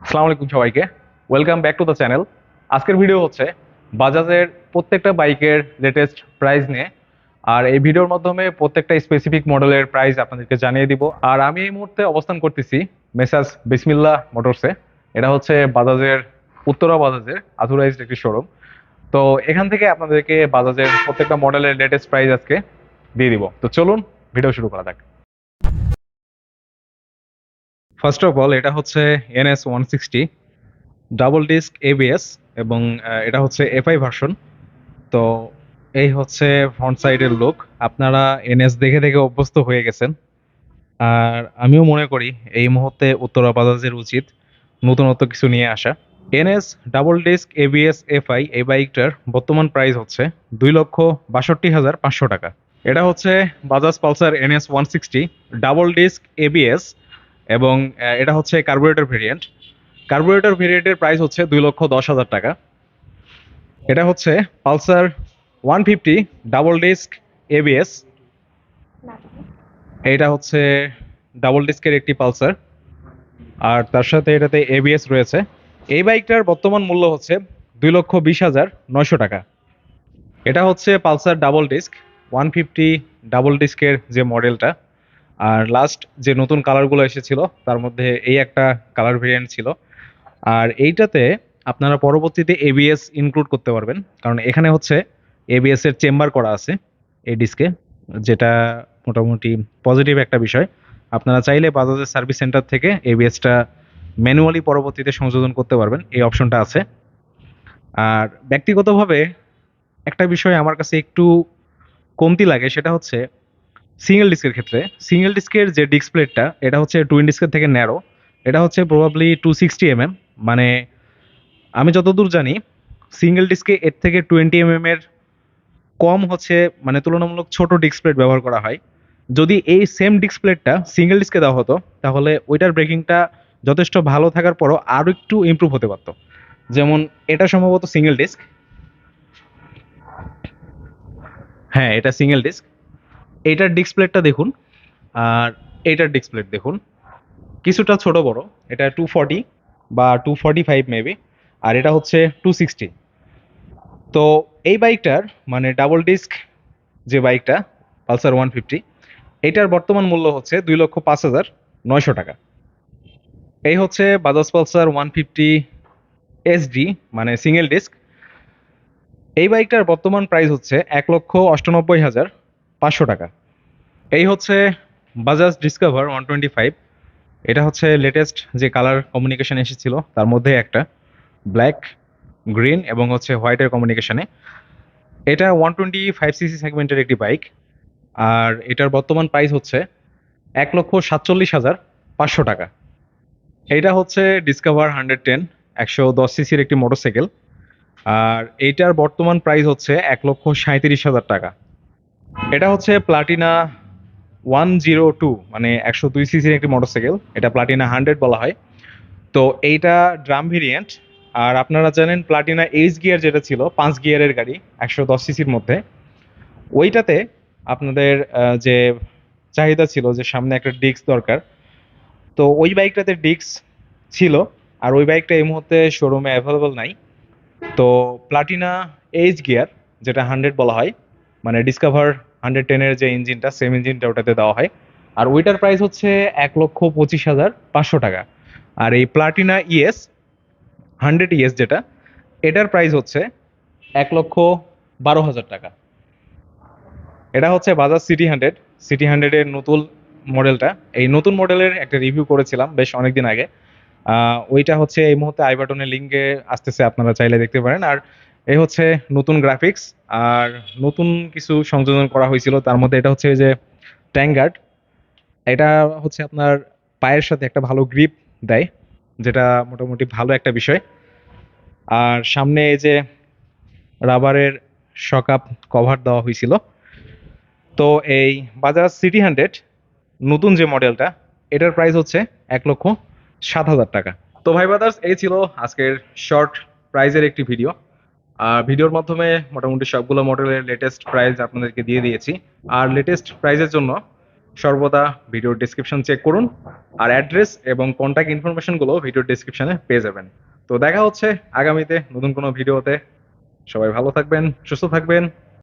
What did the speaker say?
আসসালামু আলাইকুম সবাইকে। Welcome back to the channel. আজকের ভিডিও হচ্ছে বাজাজের প্রত্যেকটা বাইকের লেটেস্ট প্রাইস নিয়ে। আর এই ভিডিওর মাধ্যমে প্রত্যেকটা স্পেসিফিক মডেলের প্রাইস আপনাদেরকে জানিয়ে দিব। আর আমি এই মুহূর্তে অবস্থান করতেছি মেসাস বিসমিল্লাহ মোটরসে। এটা হচ্ছে বাজাজের উত্তরা বাজাজের অথরাইজড একটি শোরুম। তো এখান থেকে আপনাদেরকে বাজাজের প্রত্যেকটা মডেলের লেটেস্ট প্রাইস আজকে দিয়ে দিব। তো চলুন ভিডিও শুরু করা যাক। ফার্স্ট অফ অল, এটা হচ্ছে NS 160 ডাবল ডিস্ক ABS এবং এটা হচ্ছে FI ভার্সন। তো এই হচ্ছে ফ্রন্ট সাইডের লুক। আপনারা NS দেখে দেখে অভ্যস্ত হয়ে গেছেন, আর আমিও মনে করি এই মুহূর্তে উত্তরা বাজাজের উচিত নতুনত্ব কিছু নিয়ে আসা। NS double disc ABS FI এই বাইকটার বর্তমান প্রাইস হচ্ছে 2,62,500 টাকা। এটা হচ্ছে Bajaj Pulsar NS 160 double disc ABS এবং এটা হচ্ছে কার্বোরেটর ভেরিয়েন্ট। কার্বোরেটর ভেরিয়েন্টের প্রাইস হচ্ছে 2,10,000 টাকা। এটা হচ্ছে পালসার 150 ডাবল ডিস্ক ABS। এটা হচ্ছে ডাবল ডিস্কের একটি পালসার, আর তার সাথে এটাতে ABS রয়েছে। এই বাইকটার বর্তমান মূল্য হচ্ছে 2,20,900 টাকা। এটা হচ্ছে পালসার ডাবল ডিস্ক 150 ডাবল ডিস্কের যে মডেলটা। আর লাস্ট যে নতুন কালারগুলো এসেছিল তার মধ্যে এই একটা কালার ভেরিয়েন্ট ছিল। আর এইটাতে আপনারা পরবর্তীতে ABS ইনক্লুড করতে পারবেন, কারণ এখানে হচ্ছে ABS এর চেম্বার করা আছে এই ডিস্কে, যেটা মোটামুটি পজিটিভ একটা বিষয়। আপনারা চাইলে বাজাজের সার্ভিস সেন্টার থেকে ABSটা ম্যানুয়ালি পরবর্তীতে সংযোজন করতে পারবেন, এই অপশনটা আছে। আর ব্যক্তিগতভাবে একটা বিষয় আমার কাছে একটু কমতি লাগে, সেটা হচ্ছে সিঙ্গেল ডিস্কের ক্ষেত্রে। সিঙ্গেল ডিস্কের যে ডিস্ক প্লেটটা, এটা হচ্ছে টুইন ডিস্কের থেকে ন্যারো। এটা হচ্ছে প্রবাবলি 260 mm। মানে আমি যতদূর জানি সিঙ্গেল ডিস্কে এর থেকে 20 mm এর কম হচ্ছে, মানে তুলনামূলক ছোট ডিস্ক প্লেট ব্যবহার করা হয়। যদি এই সেম ডিস্ক প্লেটটা সিঙ্গেল ডিস্কে দেওয়া হতো, তাহলে ওইটার ব্রেকিংটা যথেষ্ট ভালো থাকার পরও আরও একটু ইমপ্রুভ হতে পারতো। যেমন এটা সম্ভবত সিঙ্গেল ডিস্ক। হ্যাঁ, এটা সিঙ্গেল ডিস্ক। এইটার ডিস্ক প্লেটটা দেখুন, আর এইটার ডিস্ক প্লেট দেখুন, কিছুটা ছোট বড়। এটা 240 বা 245 মেবি, আর এটা হচ্ছে 260। তো এই বাইকটার মানে ডাবল ডিস্ক যে বাইকটা পালসার 150, এটার বর্তমান মূল্য হচ্ছে 2,05,900 টাকা। এই হচ্ছে বাজাজ পালসার 150 SD, মানে সিঙ্গেল ডিস্ক। এই বাইকটার বর্তমান প্রাইস হচ্ছে 1,98,500 টাকা। এই হচ্ছে বাজাজ ডিসকভার 125। এটা হচ্ছে লেটেস্ট যে কালার কমিউনিকেশন এসেছিল তার মধ্যে একটা, ব্ল্যাক, গ্রিন এবং হচ্ছে হোয়াইটের কমিউনিকেশনে। এটা 125cc সেগমেন্টের একটি বাইক, আর এটার বর্তমান প্রাইস হচ্ছে 1,47,500 টাকা। এইটা হচ্ছে ডিসকভার 110, 110cc-র একটি মোটরসাইকেল, আর এইটার বর্তমান প্রাইস হচ্ছে 1,37,000 টাকা। এটা হচ্ছে প্লাটিনা 102, মানে 102cc-র একটি মোটরসাইকেল। এটা প্লাটিনা 100 বলা হয়। তো এইটা ড্রাম ভেরিয়েন্ট। আর আপনারা জানেন প্লাটিনা এইচ গিয়ার যেটা ছিল 5 গিয়ারের গাড়ি 110cc-র মধ্যে, ওইটাতে আপনাদের যে চাহিদা ছিল যে সামনে একটা ডিস্ক দরকার, তো ওই বাইকটাতে ডিস্ক ছিল। আর ওই বাইকটা এই মুহূর্তে শোরুমে অ্যাভেলেবল নাই। তো প্লাটিনা এইচ গিয়ার যেটা 100 বলা হয়, মানে ডিসকভার 110-এর যে ইঞ্জিনটা, সেম ইঞ্জিনটা ওটাতে দেওয়া হয়। আর ওইটার প্রাইস হচ্ছে 1,25,500 টাকা। আর এই প্লাটিনা ES 100 যেটা, এটার প্রাইস হচ্ছে 1,12,000 টাকা। এটা হচ্ছে বাজাজ সিটি 100 এর নতুন মডেলটা। এই নতুন মডেলের একটা রিভিউ করেছিলাম বেশ অনেকদিন আগে। ওইটা হচ্ছে এই মুহূর্তে আই বাটনের লিঙ্কে আসতেছে, আপনারা চাইলে দেখতে পারেন। আর এই হচ্ছে নতুন গ্রাফিক্স আর নতুন কিছু সংযোজন করা হয়েছিল। তার মধ্যে এটা হচ্ছে এই যে ট্যাঙ্ক গার্ড, এটা হচ্ছে আপনার পায়ের সাথে একটা ভালো গ্রিপ দেয়, যেটা মোটামুটি ভালো একটা বিষয়। আর সামনে এই যে রাবারের শকআপ কভার দেওয়া হয়েছিল। তো এই বাজাজ সিটি 100 নতুন যে মডেলটা, এটার প্রাইস হচ্ছে 1,07,000 টাকা। তো ভাই ব্রাদার্স, এই ছিল আজকের শর্ট প্রাইজের একটি ভিডিও। আর ভিডিওর মাধ্যমে মোটামুটি সবগুলো মডেলের লেটেস্ট প্রাইস আপনাদেরকে দিয়ে দিয়েছি। আর লেটেস্ট প্রাইজের জন্য সর্বদা ভিডিওর ডেসক্রিপশন চেক করুন। আর অ্যাড্রেস এবং কন্ট্যাক্ট ইনফরমেশনগুলো ভিডিওর ডেসক্রিপশনে পেয়ে যাবেন। তো দেখা হচ্ছে আগামীতে নতুন কোনো ভিডিওতে। সবাই ভালো থাকবেন, সুস্থ থাকবেন।